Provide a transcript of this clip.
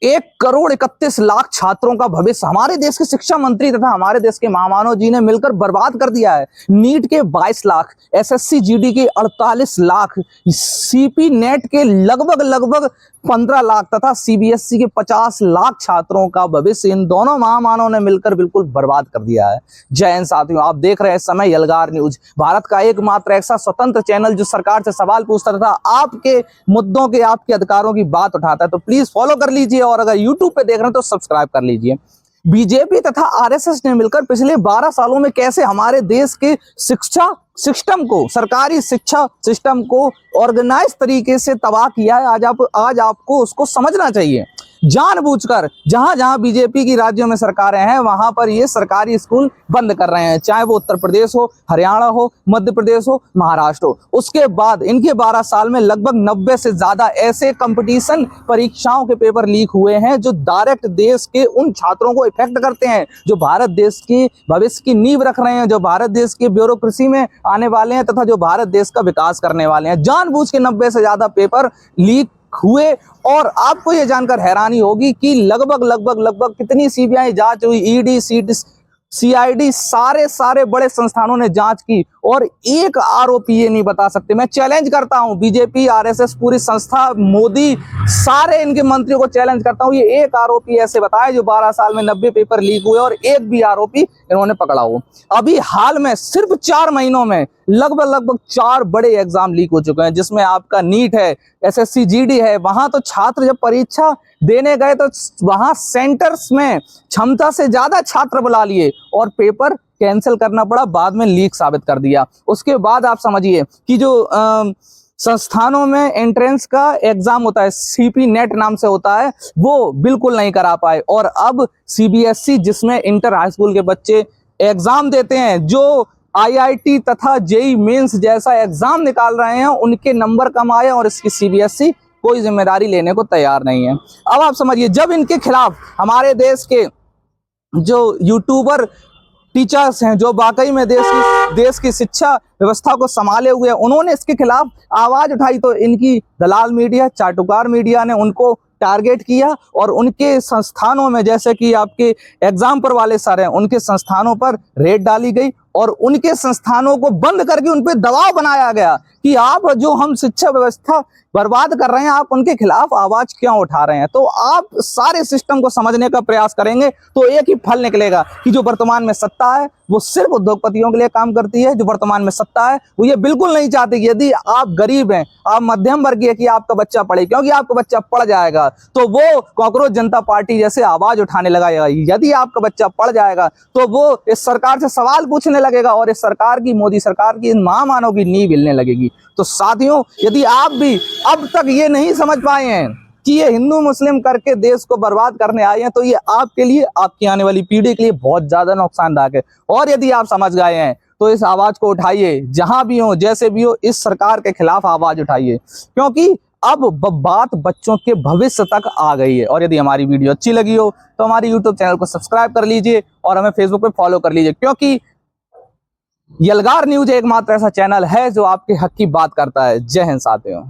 1,31,00,000 छात्रों का भविष्य हमारे देश के शिक्षा मंत्री तथा हमारे देश के महामानव जी ने मिलकर बर्बाद कर दिया है। नीट के 22 लाख, एसएससी जीडी के 48 लाख, सीपी नेट के लगभग 15 लाख तथा सीबीएसई के 50 लाख छात्रों का भविष्य इन दोनों महामानव ने मिलकर बिल्कुल बर्बाद कर दिया है। जय हिंद साथियों, आप देख रहे हैं इस समय यलगार न्यूज, भारत का एकमात्र ऐसा स्वतंत्र चैनल जो सरकार से सवाल पूछता था, आपके मुद्दों के, आपके अधिकारों की बात उठाता है। तो प्लीज फॉलो कर लीजिए और अगर यूट्यूब पे देख रहे हैं तो सब्सक्राइब कर लीजिए। बीजेपी तथा आरएसएस ने मिलकर पिछले 12 सालों में कैसे हमारे देश के शिक्षा सिस्टम को, सरकारी शिक्षा सिस्टम को ऑर्गेनाइज तरीके से तबाह किया है, आज आपको उसको समझना चाहिए। जानबूझकर जहां जहां बीजेपी की राज्यों में सरकारें हैं वहां पर ये सरकारी स्कूल बंद कर रहे हैं, चाहे वो उत्तर प्रदेश हो, हरियाणा हो, मध्य प्रदेश हो, महाराष्ट्र हो। उसके बाद इनके 12 साल में लगभग 90 से ज्यादा ऐसे कंपटीशन परीक्षाओं के पेपर लीक हुए हैं जो डायरेक्ट देश के उन छात्रों को इफेक्ट करते हैं जो भारत देश की भविष्य की नींव रख रहे हैं, जो भारत देश की ब्यूरोक्रेसी में आने वाले हैं तथा जो भारत देश का विकास करने वाले हैं। जानबूझ के 90 से ज्यादा पेपर लीक हुए और आपको यह जानकर हैरानी होगी कि लगभग कितनी सीबीआई जांच हुई, ईडी, सीआईडी, सारे बड़े संस्थानों ने जांच की और एक आरोपी ये नहीं बता सकते। मैं चैलेंज करता हूं बीजेपी, आरएसएस, पूरी संस्था, मोदी, सारे इनके मंत्रियों को चैलेंज करता हूं, ये एक आरोपी ऐसे बताए जो 12 साल में 90 पेपर लीक हुए और एक भी आरोपी इन्होंने पकड़ा हो। अभी हाल में सिर्फ 4 महीनों में लगभग 4 बड़े एग्जाम लीक हो चुके हैं, जिसमें आपका नीट है, एसएससी जीडी है। वहां तो छात्र जब परीक्षा देने गए तो वहां सेंटर्स में क्षमता से ज्यादा छात्र बुला लिए और पेपर कैंसिल करना पड़ा, बाद में लीक साबित कर दिया। उसके बाद आप समझिए कि जो संस्थानों में एंट्रेंस का एग्जाम होता है, सीपी नेट नाम से होता है, वो बिल्कुल नहीं करा पाए और अब सीबीएसई जिसमें इंटर हाई स्कूल के बच्चे एग्जाम देते हैं, जो आईआईटी तथा जेई मेंस जैसा एग्जाम निकाल रहे हैं, उनके नंबर कम आए और इसकी सीबीएसई कोई जिम्मेदारी लेने को तैयार नहीं है। अब आप समझिए, जब इनके खिलाफ हमारे देश के जो यूट्यूबर टीचर्स हैं, जो वाकई में देश की शिक्षा व्यवस्था को संभाले हुए हैं, उन्होंने इसके खिलाफ आवाज उठाई तो इनकी दलाल मीडिया, चाटुकार मीडिया ने उनको टारगेट किया और उनके संस्थानों में, जैसे कि आपके एग्जाम पर वाले सर हैं, उनके संस्थानों पर रेड डाली गई और उनके संस्थानों को बंद करके उन पे दबाव बनाया गया कि आप जो हम शिक्षा व्यवस्था बर्बाद कर रहे हैं, आप उनके खिलाफ आवाज क्यों उठा रहे हैं। तो आप सारे सिस्टम को समझने का प्रयास करेंगे तो एक ही फल निकलेगा कि जो वर्तमान में सत्ता है वो सिर्फ उद्योगपतियों के लिए काम करती है। जो वर्तमान में सत्ता है वो ये बिल्कुल नहीं चाहती कि यदि आप गरीब हैं, आप मध्यम वर्गीय, कि आपका बच्चा पढ़े, क्योंकि आपका बच्चा पढ़ जाएगा तो वो कॉकरोच जनता पार्टी जैसे आवाज उठाने लगाएगा। यदि आपका बच्चा पढ़ जाएगा तो वो इस सरकार से सवाल पूछने लगेगा और इस सरकार की, मोदी सरकार की, इन महामानव की नींव हिलने लगेगी। तो साथियों, यदि आप भी अब तक ये नहीं समझ पाए हैं कि ये हिंदू मुस्लिम करके देश को बर्बाद करने आए हैं, तो ये आपके लिए, आपकी आने वाली पीढ़ी के लिए बहुत ज्यादा नुकसानदायक है। और यदि आप समझ गए हैं तो इस आवाज को उठाइए, जहां भी हो, जैसे भी हो, इस सरकार के खिलाफ आवाज उठाइए, क्योंकि अब बात बच्चों के भविष्य तक आ गई है। और यदि हमारी वीडियो अच्छी लगी हो तो हमारे यूट्यूब चैनल को सब्सक्राइब कर लीजिए और हमें फेसबुक पे फॉलो कर लीजिए, क्योंकि यलगार न्यूज एकमात्र ऐसा चैनल है जो आपके हक की बात करता है। जय हिंद साथियों।